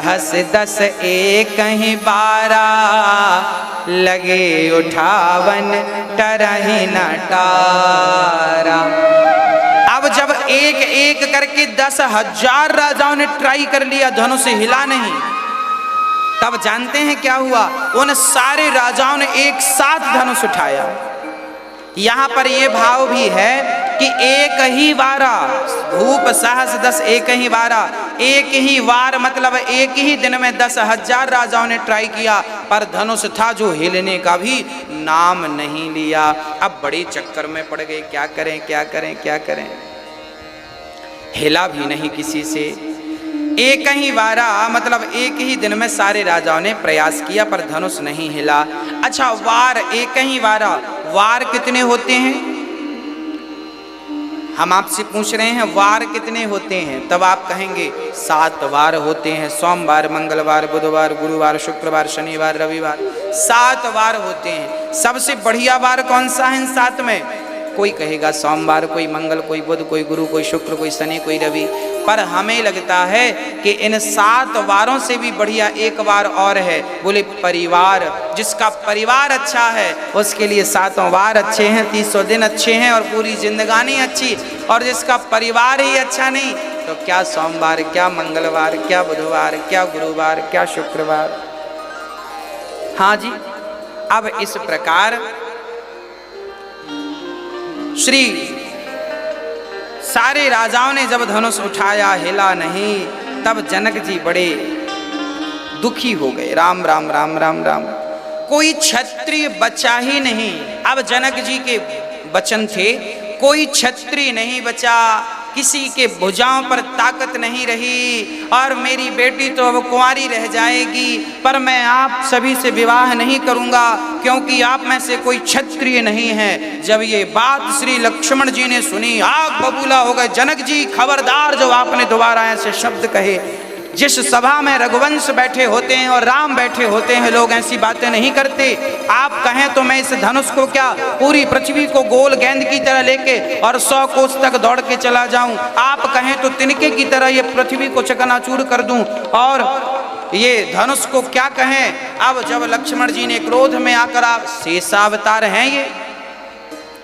सहस दस एक ही बारा, लगे उठावन टरहि न टारा। अब जब एक एक करके 10,000 राजाओं ने ट्राई कर लिया, धनुष हिला नहीं, तब जानते हैं क्या हुआ? उन सारे राजाओं ने एक साथ धनुष उठाया। यहां पर यह भाव भी है कि एक ही वारा, भूप सहस दस एक ही वारा, एक ही वार मतलब एक ही दिन में 10,000 राजाओं ने ट्राई किया, पर धनुष था जो हिलने का भी नाम नहीं लिया। अब बड़े चक्कर में पड़ गए, क्या करें क्या करें क्या करें, हिला भी नहीं किसी से। एक ही वारा मतलब एक ही दिन में सारे राजाओं ने प्रयास किया, पर धनुष नहीं हिला। अच्छा, वार एक ही वारा, वार कितने होते हैं? हम आपसे पूछ रहे हैं वार कितने होते हैं, तब आप कहेंगे 7 वार होते हैं। सोमवार, मंगलवार, बुधवार, गुरुवार, शुक्रवार, शनिवार, रविवार, 7 वार होते हैं। सबसे बढ़िया वार कौन सा है इन 7 में? कोई कहेगा सोमवार, कोई मंगल, कोई बुध, कोई गुरु, कोई शुक्र, कोई शनि, कोई रवि। पर हमें लगता है कि इन 7 वारों से भी बढ़िया एक वार और है, बोले परिवार। जिसका परिवार अच्छा है उसके लिए 7 वार अच्छे हैं, 300 दिन अच्छे हैं और पूरी जिंदगानी अच्छी। और जिसका परिवार ही अच्छा नहीं तो क्या सोमवार, क्या मंगलवार, क्या बुधवार, क्या गुरुवार, क्या शुक्रवार। हाँ जी, अब इस प्रकार श्री सारे राजाओं ने जब धनुष उठाया, हिला नहीं, तब जनक जी बड़े दुखी हो गए। राम राम राम राम राम, कोई क्षत्रिय बचा ही नहीं। अब जनक जी के वचन थे, कोई क्षत्रिय नहीं बचा, किसी के भुजाओं पर ताकत नहीं रही, और मेरी बेटी तो अब कुंवारी रह जाएगी, पर मैं आप सभी से विवाह नहीं करूंगा क्योंकि आप में से कोई क्षत्रिय नहीं है। जब ये बात श्री लक्ष्मण जी ने सुनी, आग बबूला हो गए। जनक जी खबरदार, जो आपने दोबारा ऐसे शब्द कहे, जिस सभा में रघुवंश बैठे होते हैं और राम बैठे होते हैं, लोग ऐसी बातें नहीं करते। आप कहें तो मैं इस धनुष को क्या पूरी पृथ्वी को गोल गेंद की तरह लेके और 100 कोस तक दौड़ के चला जाऊं, आप कहें तो तिनके की तरह ये पृथ्वी को चकनाचूर कर दूं, और ये धनुष को क्या कहें। अब जब लक्ष्मण जी ने क्रोध में आकर, आप शेषावतार हैं, ये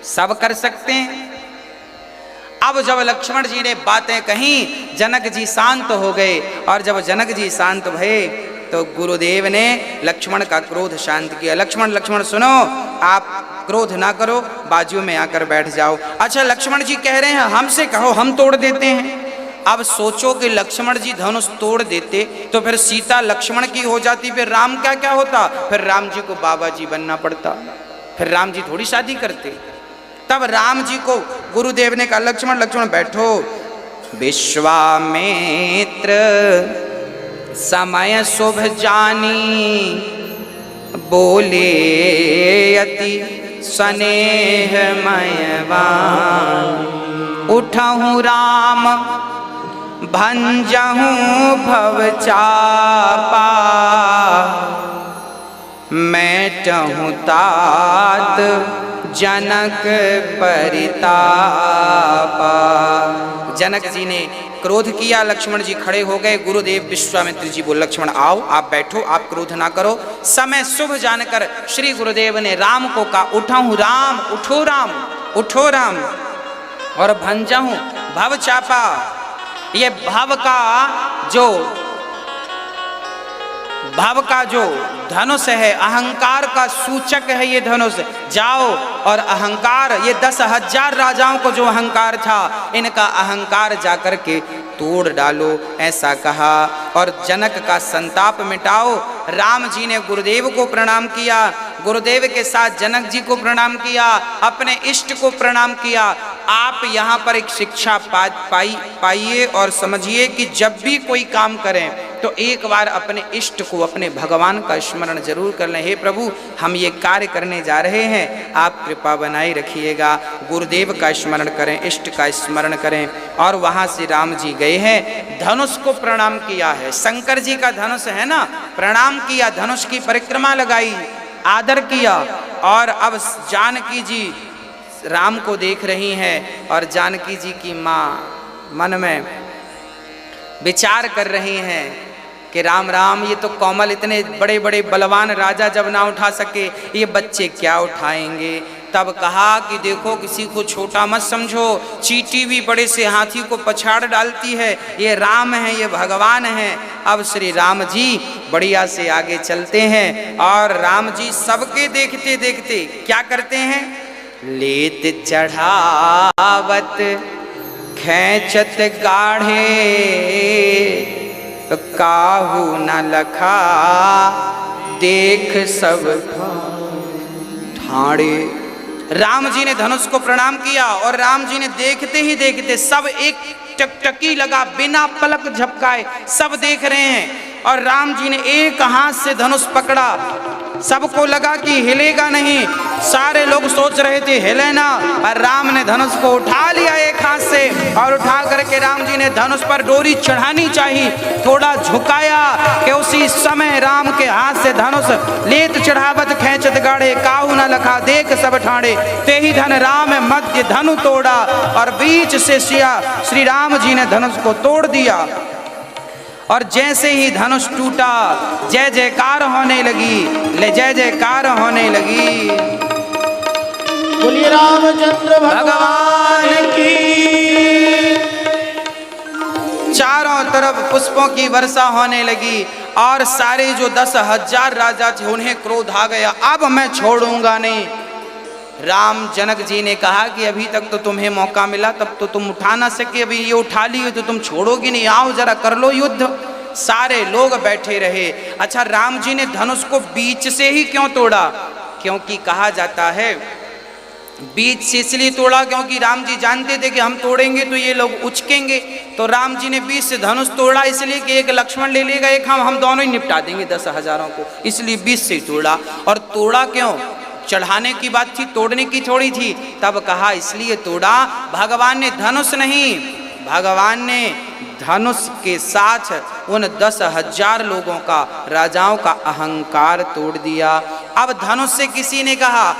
सब कर सकते हैं। अब जब लक्ष्मण जी ने बातें कही, जनक जी शांत हो गए, और जब जनक जी शांत भये तो गुरुदेव ने लक्ष्मण का क्रोध शांत किया। लक्ष्मण लक्ष्मण सुनो, आप क्रोध ना करो, बाजू में आकर बैठ जाओ। अच्छा, लक्ष्मण जी कह रहे हैं हमसे कहो, हम तोड़ देते हैं। अब सोचो कि लक्ष्मण जी धनुष तोड़ देते तो फिर सीता लक्ष्मण की हो जाती, फिर राम क्या क्या होता, फिर राम जी को बाबा जी बनना पड़ता, फिर राम जी थोड़ी शादी करते। तब राम जी को गुरुदेव ने कहा, लक्ष्मण लक्ष्मण बैठो। विश्वामित्र समय शुभ जानी, बोले अति स्नेहमयवान। उठहूँ राम भंजहूँ भव चापा, मैटहूँ तात जनक परितापा। जनक जी ने क्रोध किया, लक्ष्मण जी खड़े हो गए। गुरुदेव विश्वामित्र जी बोले, लक्ष्मण आओ, आप बैठो, आप क्रोध ना करो। समय शुभ जानकर श्री गुरुदेव ने राम को कहा, उठाऊं राम, उठो राम, उठो राम, और भंजाऊं भव चापा। ये भव का जो धनुष है, अहंकार का सूचक है ये धनुष। जाओ और अहंकार, ये 10,000 राजाओं को जो अहंकार था, इनका अहंकार जाकर के तोड़ डालो, ऐसा कहा। और जनक का संताप मिटाओ। राम जी ने गुरुदेव को प्रणाम किया, गुरुदेव के साथ जनक जी को प्रणाम किया, अपने इष्ट को प्रणाम किया। आप यहाँ पर एक शिक्षा पाइए और समझिए कि जब भी कोई काम करें तो एक बार अपने इष्ट को, अपने भगवान का स्मरण जरूर कर लें। हे प्रभु, हम ये कार्य करने जा रहे हैं, आप कृपा बनाए रखिएगा। गुरुदेव का स्मरण करें, इष्ट का स्मरण करें। और वहाँ से राम जी गए हैं, धनुष को प्रणाम किया है। शंकर जी का धनुष है ना, प्रणाम किया, धनुष की परिक्रमा लगाई, आदर किया। और अब जानकी जी राम को देख रही हैं, और जानकी जी की माँ मन में विचार कर रही हैं कि राम राम, ये तो कोमल इतने बड़े बड़े बलवान राजा जब ना उठा सके, ये बच्चे क्या उठाएंगे। तब कहा कि देखो किसी को छोटा मत समझो, चींटी भी बड़े से हाथी को पछाड़ डालती है, ये राम है, ये भगवान है। अब श्री राम जी बढ़िया से आगे चलते हैं और राम जी सबके देखते देखते क्या करते हैं, लेत चढ़ावत खैचत गाढ़े, काहू न लखा देख सब ठाड़े। राम जी ने धनुष को प्रणाम किया और राम जी ने देखते ही देखते सब एक टकटकी लगा, बिना पलक झपकाए सब देख रहे हैं। और राम जी ने एक हाथ से धनुष पकड़ा, सबको लगा कि हिलेगा नहीं, सारे लोग सोच रहे थे हिले ना, और राम ने धनुष को उठा लिया एक हाथ से और उठा करके राम जी ने धनुष पर डोरी चढ़ानी चाहिए, थोड़ा झुकाया कि उसी समय राम के हाथ से धनुष लेत चढ़ावत खैंचत गाड़े, काहू न लखा देख सब ठाणे, ते ही धन राम मध्य धनु तोड़ा। और बीच से श्री राम जी ने धनुष को तोड़ दिया और जैसे ही धनुष टूटा जय जयकार होने लगी, ले जय जयकार होने लगी। बोलिए रामचंद्र भगवान की। चारों तरफ पुष्पों की वर्षा होने लगी और सारे जो 10,000 राजा थे उन्हें क्रोध आ गया, अब मैं छोड़ूंगा नहीं। राम जनक जी ने कहा कि अभी तक तो तुम्हें मौका मिला, तब तो तुम उठा ना सके, अभी ये उठा ली हो तो तुम छोड़ोगी नहीं, आओ जरा कर लो युद्ध। सारे लोग बैठे रहे। अच्छा, राम जी ने धनुष को बीच से ही क्यों तोड़ा? क्योंकि कहा जाता है बीच से इसलिए तोड़ा क्योंकि राम जी जानते थे कि हम तोड़ेंगे तो ये लोग उचकेंगे, तो राम जी ने बीच से धनुष तोड़ा इसलिए कि एक लक्ष्मण ले लेगा, एक हम दोनों ही निपटा देंगे 10,000 को, इसलिए बीच से ही तोड़ा। और तोड़ा क्यों? चढ़ाने की बात थी, तोड़ने की थोड़ी थी। तब कहा इसलिए तोड़ा, भगवान ने धनुष नहीं, भगवान ने धनुष के साथ उन 10,000 लोगों का, राजाओं का अहंकार तोड़ दिया। अब धनुष से किसी ने कहा,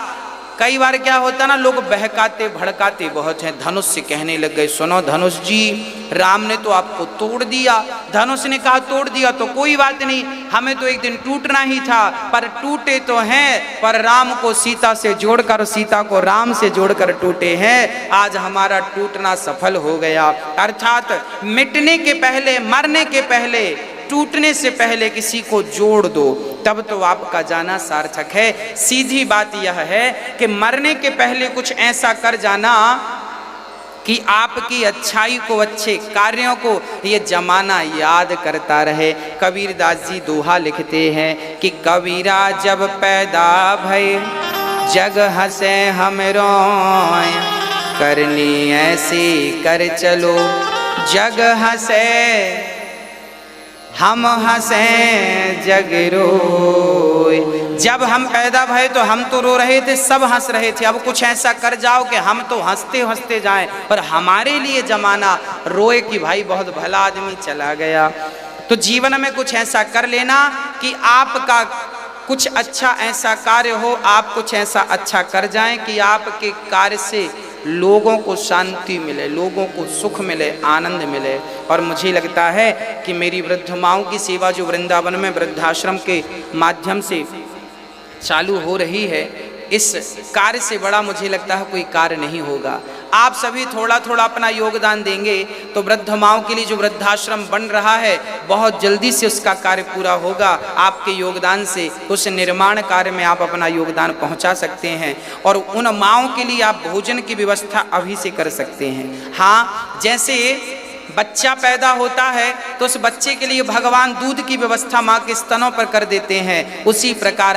कई बार क्या होता ना, लोग बहकाते भड़काते बहुत हैं, धनुष से कहने लग गए सुनो धनुष जी, राम ने तो आपको तोड़ दिया। धनुष ने कहा तोड़ दिया तो कोई बात नहीं, हमें तो एक दिन टूटना ही था, पर टूटे तो हैं, पर राम को सीता से जोड़कर, सीता को राम से जोड़कर टूटे हैं, आज हमारा टूटना सफल हो गया। अर्थात मिटने के पहले, मरने के पहले, टूटने से पहले किसी को जोड़ दो, तब तो आपका जाना सार्थक है। सीधी बात यह है कि मरने के पहले कुछ ऐसा कर जाना कि आपकी अच्छाई को, अच्छे कार्यों को ये जमाना याद करता रहे। कबीरदास जी दोहा लिखते हैं कि कबीरा जब पैदा भय जग हंसे हम रोए, करनी ऐसी कर चलो जग हंसे हम हंसे जग रोए। जब हम पैदा भये तो हम तो रो रहे थे, सब हंस रहे थे, अब कुछ ऐसा कर जाओ कि हम तो हंसते हंसते जाएं, पर हमारे लिए जमाना रोए कि भाई बहुत भला आदमी चला गया। तो जीवन में कुछ ऐसा कर लेना कि आपका कुछ अच्छा ऐसा कार्य हो, आप कुछ ऐसा अच्छा कर जाएं कि आपके कार्य से लोगों को शांति मिले, लोगों को सुख मिले, आनंद मिले। और मुझे लगता है कि मेरी वृद्ध माओं की सेवा जो वृंदावन में वृद्धाश्रम के माध्यम से चालू हो रही है, इस कार्य से बड़ा मुझे लगता है कोई कार्य नहीं होगा। आप सभी थोड़ा थोड़ा अपना योगदान देंगे तो वृद्ध माओं के लिए जो वृद्धाश्रम बन रहा है बहुत जल्दी से उसका कार्य पूरा होगा। आपके योगदान से उस निर्माण कार्य में आप अपना योगदान पहुंचा सकते हैं और उन माओं के लिए आप भोजन की व्यवस्था अभी से कर सकते हैं। हाँ, जैसे बच्चा पैदा होता है तो उस बच्चे के लिए भगवान दूध की व्यवस्था माँ के स्तनों पर कर देते हैं, उसी प्रकार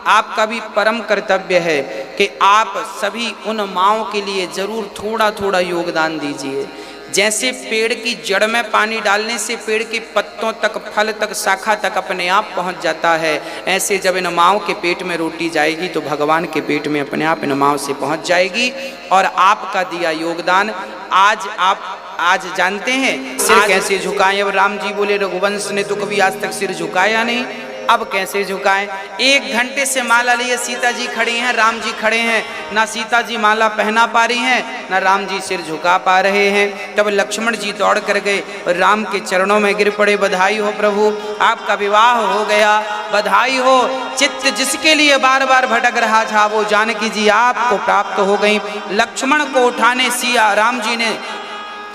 आपका भी परम कर्तव्य है कि आप सभी उन माँओं के लिए जरूर थोड़ा थोड़ा योगदान दीजिए। जैसे पेड़ की जड़ में पानी डालने से पेड़ के पत्तों तक, फल तक, शाखा तक अपने आप पहुंच जाता है, ऐसे जब इन माँओं के पेट में रोटी जाएगी तो भगवान के पेट में अपने आप इन माँओं से पहुंच जाएगी। और आपका दिया योगदान आज जानते हैं सिर कैसे झुकाएं। अब राम जी बोले रघुवंश ने तो कभी आज तक सिर झुकाया नहीं, अब कैसे झुकाएं। 1 घंटे से माला लिए सीता जी खड़ी हैं, राम जी खड़े हैं, ना सीता जी माला पहना पा रही हैं, ना राम जी सिर झुका पा रहे हैं। तब लक्ष्मण जी दौड़ कर गए और राम के चरणों में गिर पड़े, बधाई हो प्रभु, आपका विवाह हो गया, बधाई हो। चित्त जिसके लिए बार बार भटक रहा था वो जानकी जी आपको प्राप्त हो गई। लक्ष्मण को उठाने सिया राम जी ने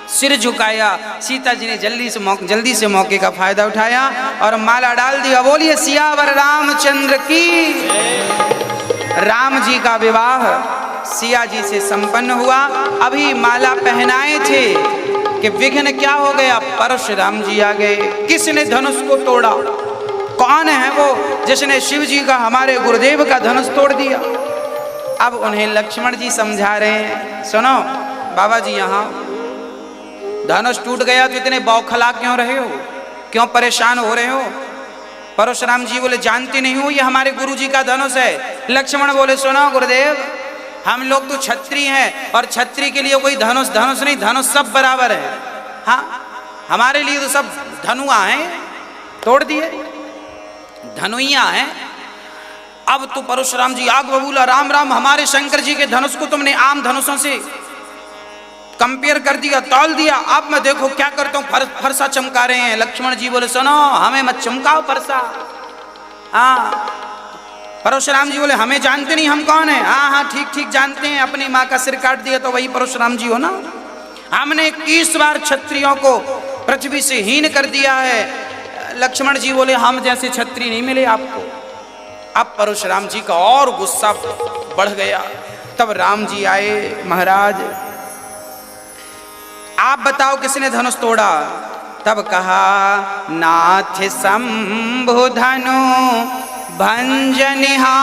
सिर झुकाया, सीता जी ने जल्दी से मौके का फायदा उठाया और माला डाल दिया। बोलिए सियावर रामचंद्र की। राम जी का विवाह सिया जी से संपन्न हुआ। अभी माला पहनाए थे कि विघ्न क्या हो गया, परशुराम जी आ गए। किसने धनुष को तोड़ा? कौन है वो जिसने शिव जी का, हमारे गुरुदेव का धनुष तोड़ दिया? अब उन्हें लक्ष्मण जी समझा रहे हैं, सुनो बाबा जी, यहाँ धनुष टूट गया तो इतने बौखला क्यों रहे हो, क्यों परेशान हो रहे हो? परशुराम जी बोले जानते नहीं हो ये हमारे गुरु जी का धनुष है। लक्ष्मण बोले सुनो गुरुदेव, हम लोग तो छत्री हैं और छत्री के लिए कोई धनुष नहीं, धनुष सब बराबर है। हाँ, हमारे लिए तो सब धनुआ हैं, तोड़ दिए, धनुइया हैं। अब तो परशुराम जी आग बबूला, राम राम, हमारे शंकर जी के धनुष को तुमने आम धनुषों से कंपेयर कर दिया, तौल दिया। अब मैं देखो क्या करता हूँ, फरसा चमका रहे हैं। लक्ष्मण जी बोले सुनो हमें मत चमकाओ फरसा। हाँ, परशुराम जी बोले हमें जानते नहीं, हम कौन है? हाँ ठीक जानते हैं, अपनी माँ का सिर काट दिया तो वही परशुराम जी हो ना। हमने 21 बार क्षत्रियों को पृथ्वी से हीन कर दिया है। लक्ष्मण जी बोले हम जैसे क्षत्रिय नहीं मिले आपको। अब परशुराम जी का और गुस्सा बढ़ गया। तब राम जी आए, महाराज आप बताओ किसने धनुष तोड़ा? तब कहा नाथ शंभु धनु भंजनिहारा,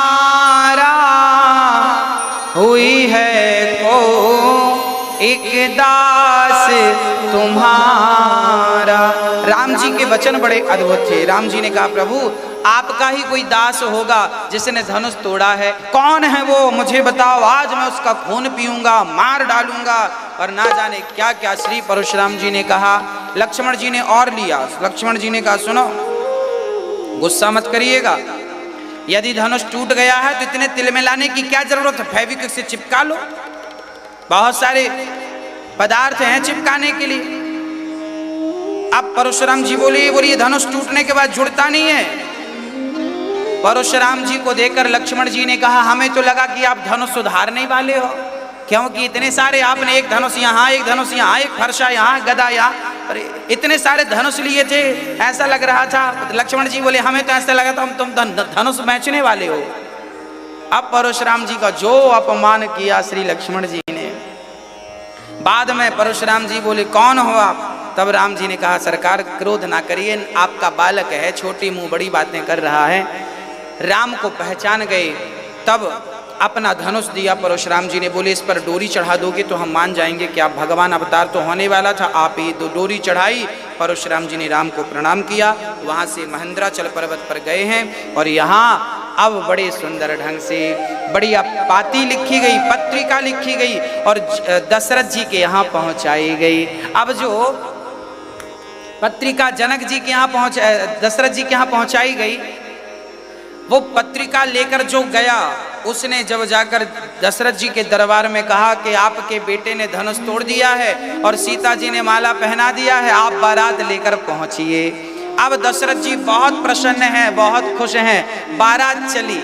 हुई है को एक दास तुम्हारा। राम जी के वचन बड़े अद्भुत थे। राम जी ने कहा प्रभु आपका ही कोई दास होगा जिसने धनुष तोड़ा है। कौन है वो मुझे बताओ, आज मैं उसका खून पीऊंगा, मार डालूंगा। और ना जाने क्या क्या श्री परशुराम जी ने कहा। लक्ष्मण जी ने और लिया। लक्ष्मण जी ने कहा सुनो गुस्सा मत करिएगा, यदि धनुष टूट गया है तो इतने तिल में लाने की क्या जरूरत है, फेविक्विक से चिपका लो, बहुत सारे पदार्थ हैं चिपकाने के लिए। अब परशुराम जी बोलिए धनुष टूटने के बाद जुड़ता नहीं है। परशुराम जी को देखकर लक्ष्मण जी ने कहा हमें तो लगा कि आप धनुष सुधारने वाले हो, क्योंकि इतने सारे आपने, एक धनुष यहाँ, एक धनुष यहाँ, एक फरसा यहाँ, गदा यहाँ, अरे इतने सारे धनुष लिए थे, ऐसा लग रहा था। लक्ष्मण जी बोले हमें तो ऐसा लगा था तुम धनुष बेचने वाले हो। अब परशुराम जी का जो अपमान किया श्री लक्ष्मण जी ने। बाद में परशुराम जी बोले कौन हो आप? तब राम जी ने कहा सरकार क्रोध ना करिए, आपका बालक है, छोटी मुंह बड़ी बातें कर रहा है। राम को पहचान गए, तब अपना धनुष दिया परशुराम जी ने। बोले इस पर डोरी चढ़ा दोगे तो हम मान जाएंगे कि आप भगवान अवतार तो होने वाला था, आप ही दो डोरी चढ़ाई। परशुराम जी ने राम को प्रणाम किया। वहाँ से महेंद्राचल पर्वत पर गए हैं और यहाँ अब बड़े सुंदर ढंग से बढ़िया पाती लिखी गई, पत्रिका लिखी गई और दशरथ जी के यहाँ पहुँचाई गई। अब जो पत्रिका जनक जी के यहाँ दशरथ जी के यहाँ पहुँचाई गई, वो पत्रिका लेकर जो गया, उसने जब जाकर दशरथ जी के दरबार में कहा कि आपके बेटे ने धनुष तोड़ दिया है और सीता जी ने माला पहना दिया है, आप बारात लेकर पहुंचिए। अब दशरथ जी बहुत प्रसन्न हैं, बहुत खुश हैं। बारात चली,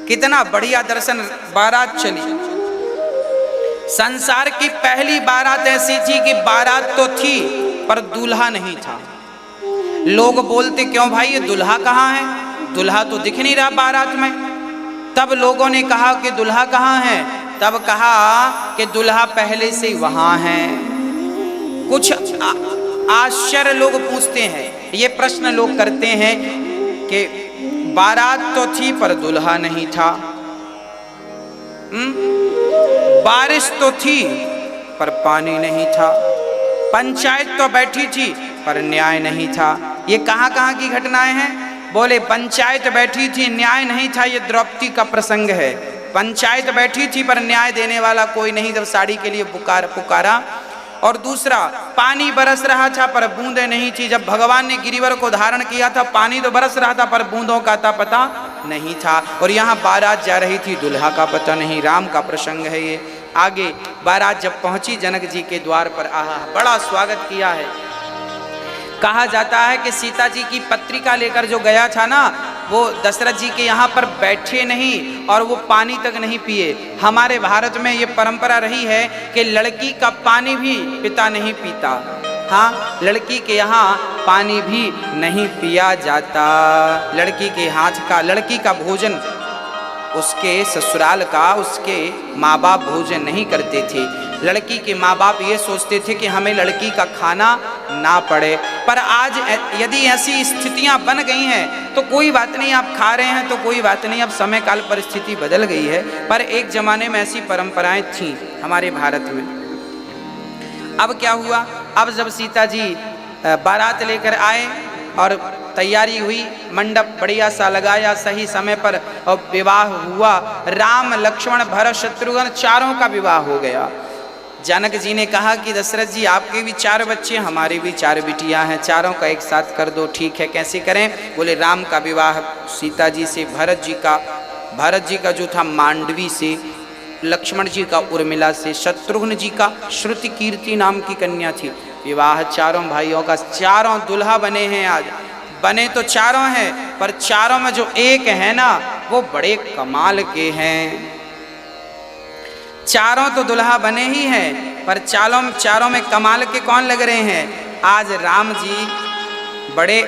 कितना बढ़िया दर्शन, बारात चली। संसार की पहली बारात ऐसी थी कि बारात तो थी पर दूल्हा नहीं था। लोग बोलते क्यों भाई ये दूल्हा कहाँ है, दूल्हा तो दिख नहीं रहा बारात में। तब लोगों ने कहा कि दूल्हा कहाँ है? तब कहा कि दूल्हा पहले से वहाँ है। कुछ आश्चर्य लोग पूछते हैं, ये प्रश्न लोग करते हैं कि बारात तो थी पर दूल्हा नहीं था, बारिश तो थी पर पानी नहीं था, पंचायत तो बैठी थी पर न्याय नहीं था। ये कहाँ की घटनाएं हैं? बोले पंचायत बैठी थी, न्याय नहीं था। ये द्रौपदी का प्रसंग है। पंचायत बैठी थी पर न्याय देने वाला कोई नहीं। जब साड़ी के लिए पुकारा और दूसरा पानी बरस रहा था पर बूंदें नहीं थी। जब भगवान ने गिरिवर को धारण किया था पानी तो बरस रहा था पर बूंदों का था पता नहीं था। और यहाँ बारात जा रही थी, दुल्हा का पता नहीं। राम का प्रसंग है ये। आगे बारात जब पहुंची जनक जी के द्वार पर, आहा बड़ा स्वागत किया है। कहा जाता है कि सीता जी की पत्रिका लेकर जो गया था ना, वो दशरथ जी के यहाँ पर बैठे नहीं और वो पानी तक नहीं पिए। हमारे भारत में ये परंपरा रही है कि लड़की का पानी भी पिता नहीं पीता। हाँ, लड़की के यहाँ पानी भी नहीं पिया जाता। लड़की के हाथ का, लड़की का भोजन उसके ससुराल का उसके माँ बाप भोजन नहीं करते थे। लड़की के माँ बाप ये सोचते थे कि हमें लड़की का खाना ना पड़े। पर आज यदि ऐसी स्थितियां बन गई हैं तो कोई बात नहीं, आप खा रहे हैं तो कोई बात नहीं, अब समय काल परिस्थिति बदल गई है। पर एक जमाने में ऐसी परंपराएं थीं हमारे भारत में। अब क्या हुआ, अब जब सीता जी बारात लेकर आए और तैयारी हुई, मंडप बढ़िया सा लगाया सही समय पर और विवाह हुआ। राम लक्ष्मण भरत शत्रुघ्न चारों का विवाह हो गया। जनक जी ने कहा कि दशरथ जी आपके भी 4 बच्चे, हमारी भी 4 बिटियां हैं, चारों का एक साथ कर दो। ठीक है, कैसे करें? बोले राम का विवाह सीता जी से, भरत जी का जो था मांडवी से, लक्ष्मण जी का उर्मिला से, शत्रुघ्न जी का श्रुति कीर्ति नाम की कन्या थी। विवाह चारों भाइयों का, चारों दुल्हा बने हैं। आज बने तो चारों हैं पर चारों में जो एक है ना वो बड़े कमाल के हैं। चारों तो दुल्हा बने ही हैं पर चारों में कमाल के कौन लग रहे हैं? आज राम जी बड़े